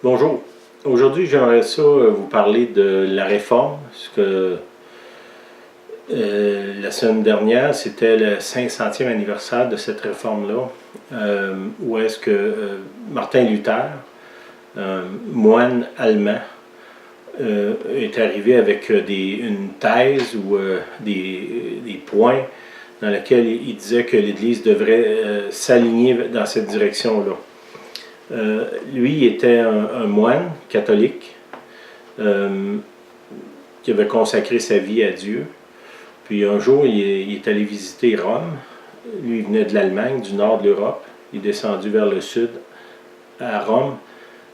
Bonjour. Aujourd'hui, j'aimerais ça vous parler de la réforme, parce que la semaine dernière, c'était le 500e anniversaire de cette réforme-là, où est-ce que Martin Luther, un moine allemand, est arrivé avec une thèse ou des points dans lesquels il disait que l'Église devrait s'aligner dans cette direction-là. Lui était un moine catholique qui avait consacré sa vie à Dieu. Puis un jour, il est allé visiter Rome. Lui, il venait de l'Allemagne, du nord de l'Europe. Il est descendu vers le sud, à Rome.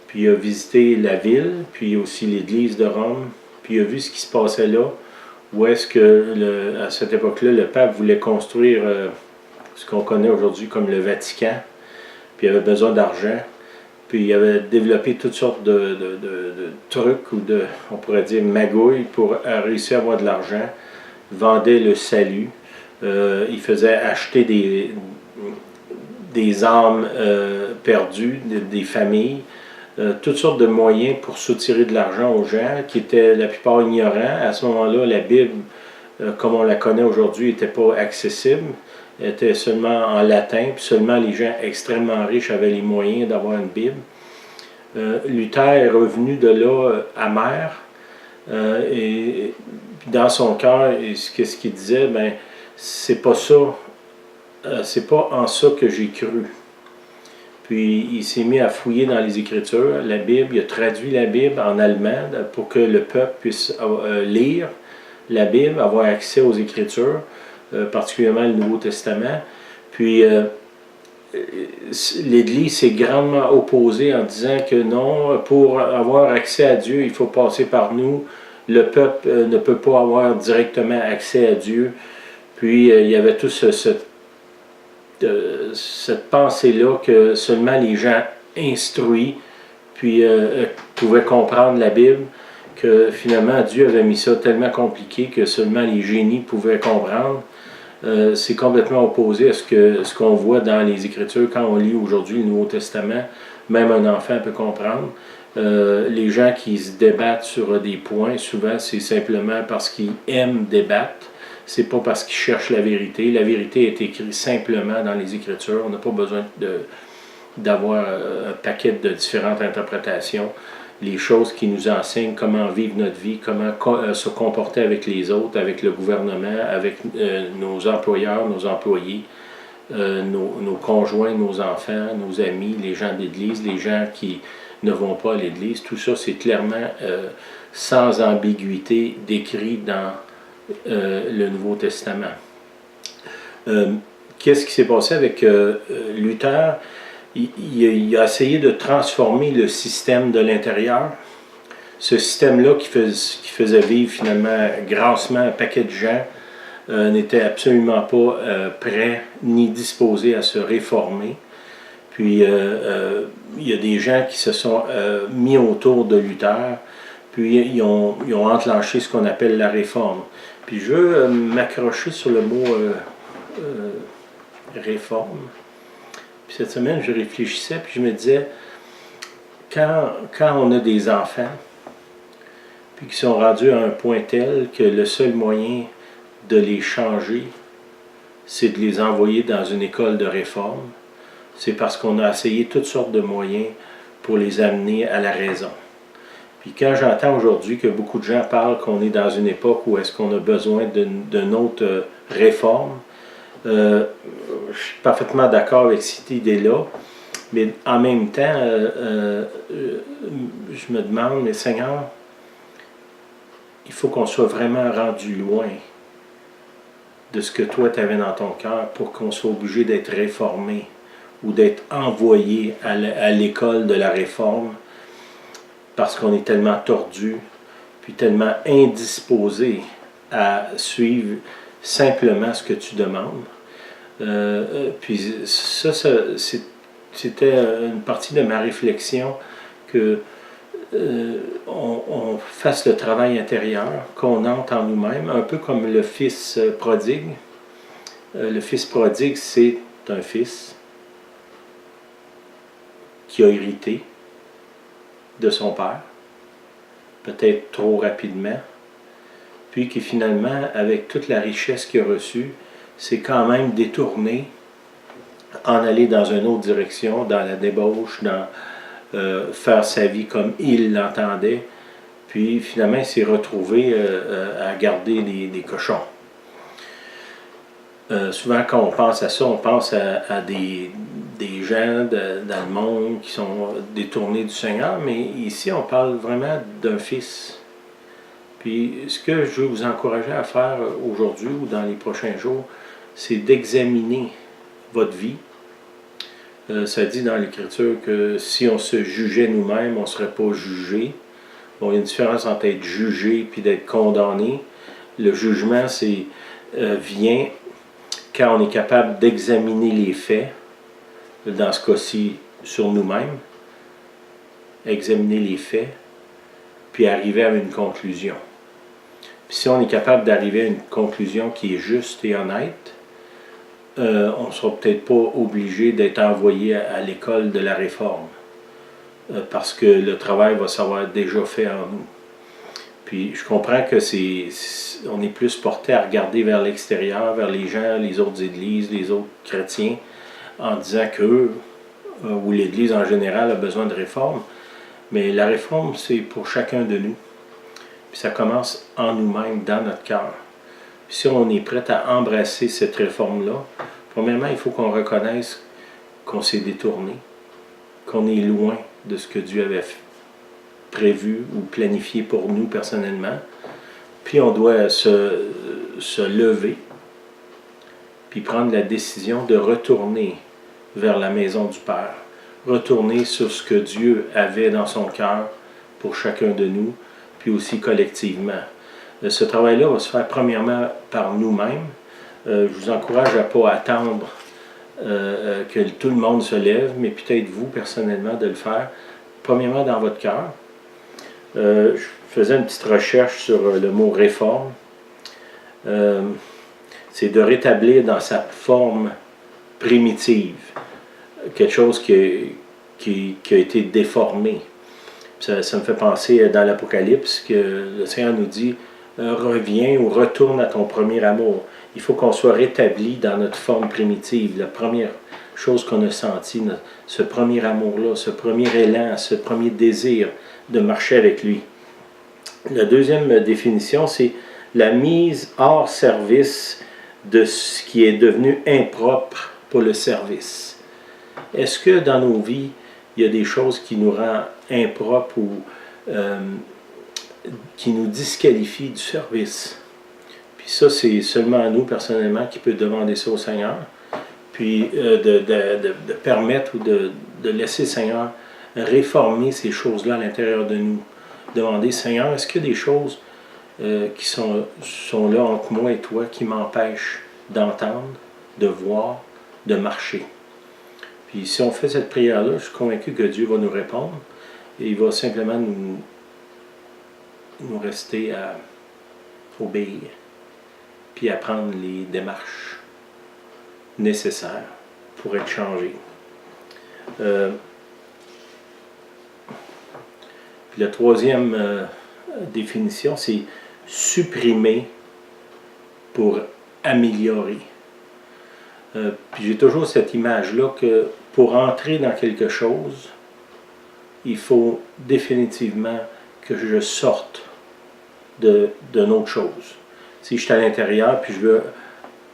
Puis il a visité la ville, puis aussi l'église de Rome. Puis il a vu ce qui se passait là, où est-ce que, à cette époque-là, le pape voulait construire ce qu'on connaît aujourd'hui comme le Vatican. Puis il avait besoin d'argent. Puis il avait développé toutes sortes de trucs ou on pourrait dire, magouilles pour réussir à avoir de l'argent. Il vendait le salut. Il faisait acheter des âmes perdues, des familles. Toutes sortes de moyens pour soutirer de l'argent aux gens qui étaient la plupart ignorants. À ce moment-là, la Bible, comme on la connaît aujourd'hui, n'était pas accessible. Elle était seulement en latin, puis seulement les gens extrêmement riches avaient les moyens d'avoir une Bible. Luther est revenu de là amer, et dans son cœur, ce qu'il disait, ben, c'est pas ça, c'est pas en ça que j'ai cru. Puis il s'est mis à fouiller dans les Écritures, la Bible, il a traduit la Bible en allemand pour que le peuple puisse lire la Bible, avoir accès aux Écritures, particulièrement le Nouveau Testament. Puis l'Église s'est grandement opposée en disant que non, pour avoir accès à Dieu, il faut passer par nous. Le peuple ne peut pas avoir directement accès à Dieu. Puis il y avait tout cette pensée-là que seulement les gens instruits puis pouvaient comprendre la Bible, que finalement Dieu avait mis ça tellement compliqué que seulement les génies pouvaient comprendre. C'est complètement opposé à ce qu'on voit dans les Écritures quand on lit aujourd'hui le Nouveau Testament. Même un enfant peut comprendre. Les gens qui se débattent sur des points, souvent c'est simplement parce qu'ils aiment débattre. C'est pas parce qu'ils cherchent la vérité. La vérité est écrite simplement dans les Écritures. On n'a pas besoin d'avoir un paquet de différentes interprétations. Les choses qui nous enseignent comment vivre notre vie, comment se comporter avec les autres, avec le gouvernement, avec nos employeurs, nos employés, nos conjoints, nos enfants, nos amis, les gens d'église, les gens qui ne vont pas à l'église. Tout ça, c'est clairement sans ambiguïté décrit dans le Nouveau Testament. Qu'est-ce qui s'est passé avec Luther? Il a essayé de transformer le système de l'intérieur. Ce système-là qui faisait vivre finalement grassement un paquet de gens n'était absolument pas prêt ni disposé à se réformer. Puis il y a des gens qui se sont mis autour de Luther, puis ils ont enclenché ce qu'on appelle la réforme. Puis je veux m'accrocher sur le mot réforme. Puis cette semaine, je réfléchissais, puis je me disais, quand on a des enfants, puis qui sont rendus à un point tel que le seul moyen de les changer, c'est de les envoyer dans une école de réforme, c'est parce qu'on a essayé toutes sortes de moyens pour les amener à la raison. Puis quand j'entends aujourd'hui que beaucoup de gens parlent qu'on est dans une époque où est-ce qu'on a besoin d'une autre réforme, je suis parfaitement d'accord avec cette idée-là, mais en même temps, je me demande, mais Seigneur, il faut qu'on soit vraiment rendu loin de ce que toi tu avais dans ton cœur pour qu'on soit obligé d'être réformé ou d'être envoyé à l'école de la réforme parce qu'on est tellement tordu puis tellement indisposé à suivre simplement ce que tu demandes. Puis ça c'était une partie de ma réflexion que on fasse le travail intérieur, qu'on entre en nous-mêmes, un peu comme le fils prodigue. Le fils prodigue, c'est un fils qui a hérité, de son père, peut-être trop rapidement, puis qui finalement, avec toute la richesse qu'il a reçue, s'est quand même détourné en aller dans une autre direction, dans la débauche, dans faire sa vie comme il l'entendait, puis finalement il s'est retrouvé à garder des cochons. Souvent quand on pense à ça, on pense à des gens dans le monde qui sont détournés du Seigneur, mais ici on parle vraiment d'un fils. Puis ce que je veux vous encourager à faire aujourd'hui ou dans les prochains jours, c'est d'examiner votre vie. Ça dit dans l'Écriture que si on se jugeait nous-mêmes, on ne serait pas jugé. Bon, il y a une différence entre être jugé et d'être condamné. Le jugement, vient quand on est capable d'examiner les faits, dans ce cas-ci sur nous-mêmes, examiner les faits, puis arriver à une conclusion. Puis si on est capable d'arriver à une conclusion qui est juste et honnête, on ne sera peut-être pas obligé d'être envoyé à l'école de la réforme, parce que le travail va s'avoir déjà fait en nous. Puis je comprends que on est plus porté à regarder vers l'extérieur, vers les gens, les autres églises, les autres chrétiens, en disant qu'eux, ou l'Église en général, a besoin de réforme. Mais la réforme, c'est pour chacun de nous. Puis ça commence en nous-mêmes, dans notre cœur. Puis si on est prêt à embrasser cette réforme-là, premièrement, il faut qu'on reconnaisse qu'on s'est détourné, qu'on est loin de ce que Dieu avait prévu ou planifié pour nous personnellement. Puis on doit se lever, puis prendre la décision de retourner vers la maison du Père, retourner sur ce que Dieu avait dans son cœur pour chacun de nous, puis aussi collectivement. Ce travail-là va se faire premièrement par nous-mêmes. Je vous encourage à ne pas attendre que tout le monde se lève, mais peut-être vous, personnellement, de le faire. Premièrement, dans votre cœur. Je faisais une petite recherche sur le mot « réforme ». C'est de rétablir dans sa forme primitive quelque chose qui a été déformé. Ça me fait penser dans l'Apocalypse que le Seigneur nous dit « Reviens ou retourne à ton premier amour ». Il faut qu'on soit rétabli dans notre forme primitive. La première chose qu'on a sentie, ce premier amour-là, ce premier élan, ce premier désir de marcher avec lui. La deuxième définition, c'est la mise hors service de ce qui est devenu impropre pour le service. Est-ce que dans nos vies, il y a des choses qui nous rendent impropres ou qui nous disqualifient du service? Puis ça, c'est seulement nous, personnellement, qui peut demander ça au Seigneur. Puis de permettre ou de laisser le Seigneur réformer ces choses-là à l'intérieur de nous. Demander, Seigneur, est-ce qu'il y a des choses qui sont là entre moi et toi qui m'empêchent d'entendre, de voir, de marcher? Puis si on fait cette prière-là, je suis convaincu que Dieu va nous répondre et il va simplement nous rester à obéir, puis à prendre les démarches nécessaires pour être changé. Puis la troisième définition, c'est supprimer pour améliorer. Puis j'ai toujours cette image-là que pour entrer dans quelque chose, il faut définitivement que je sorte d'une autre chose. Si je suis à l'intérieur, puis je veux,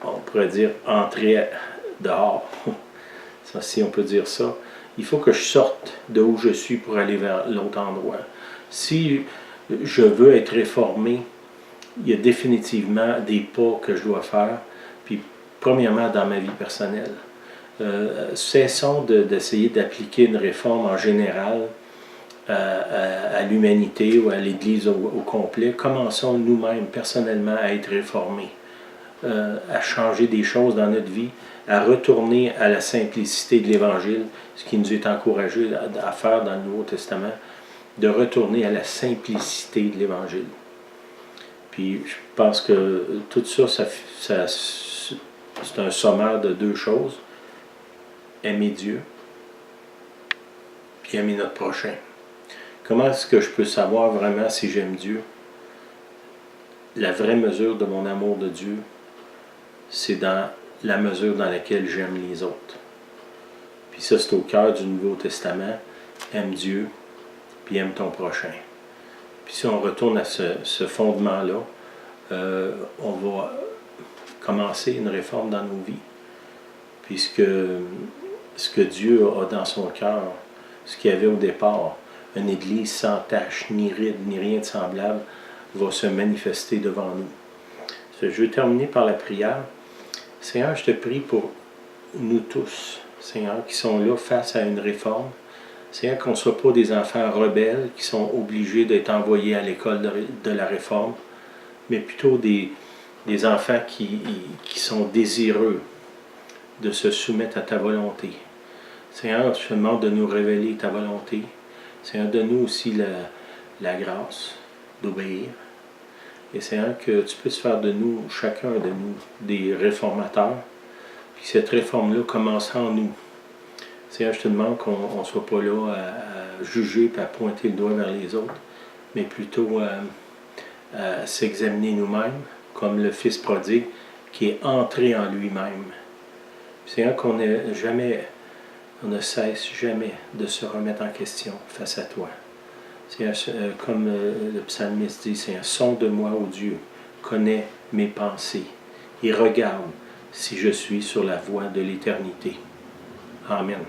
on pourrait dire, entrer dehors, ça, si on peut dire ça, il faut que je sorte de où je suis pour aller vers l'autre endroit. Si je veux être réformé, il y a définitivement des pas que je dois faire, puis premièrement dans ma vie personnelle. Cessons d'essayer d'appliquer une réforme en général à l'humanité ou à l'Église au complet. Commençons nous-mêmes personnellement à être réformés, à changer des choses dans notre vie, à retourner à la simplicité de l'Évangile, ce qui nous est encouragé à faire dans le Nouveau Testament, de retourner à la simplicité de l'Évangile. Puis je pense que tout ça, c'est un sommaire de deux choses. Aimer Dieu, puis aimer notre prochain. Comment est-ce que je peux savoir vraiment si j'aime Dieu? La vraie mesure de mon amour de Dieu, c'est dans la mesure dans laquelle j'aime les autres. Puis ça, c'est au cœur du Nouveau Testament. Aime Dieu, puis aime ton prochain. Puis si on retourne à ce fondement-là, on va commencer une réforme dans nos vies. Puisque ce que Dieu a dans son cœur, ce qu'il y avait au départ, une église sans tache, ni ride, ni rien de semblable, va se manifester devant nous. Je vais terminer par la prière. Seigneur, je te prie pour nous tous, Seigneur, qui sont là face à une réforme. Seigneur, qu'on ne soit pas des enfants rebelles qui sont obligés d'être envoyés à l'école de la réforme, mais plutôt des enfants qui sont désireux de se soumettre à ta volonté. Seigneur, je te demande de nous révéler ta volonté. Seigneur, donne-nous aussi la grâce d'obéir. Et Seigneur, que tu puisses faire de nous, chacun de nous, des réformateurs. Puis cette réforme-là commence en nous. Seigneur, je te demande qu'on ne soit pas là à juger et à pointer le doigt vers les autres, mais plutôt à s'examiner nous-mêmes, comme le Fils prodigue qui est entré en lui-même. Seigneur, qu'on on ne cesse jamais de se remettre en question face à toi. Seigneur, comme le psalmiste dit, Seigneur, sonde-moi, ô Dieu, connais mes pensées et regarde si je suis sur la voie de l'éternité. Amen.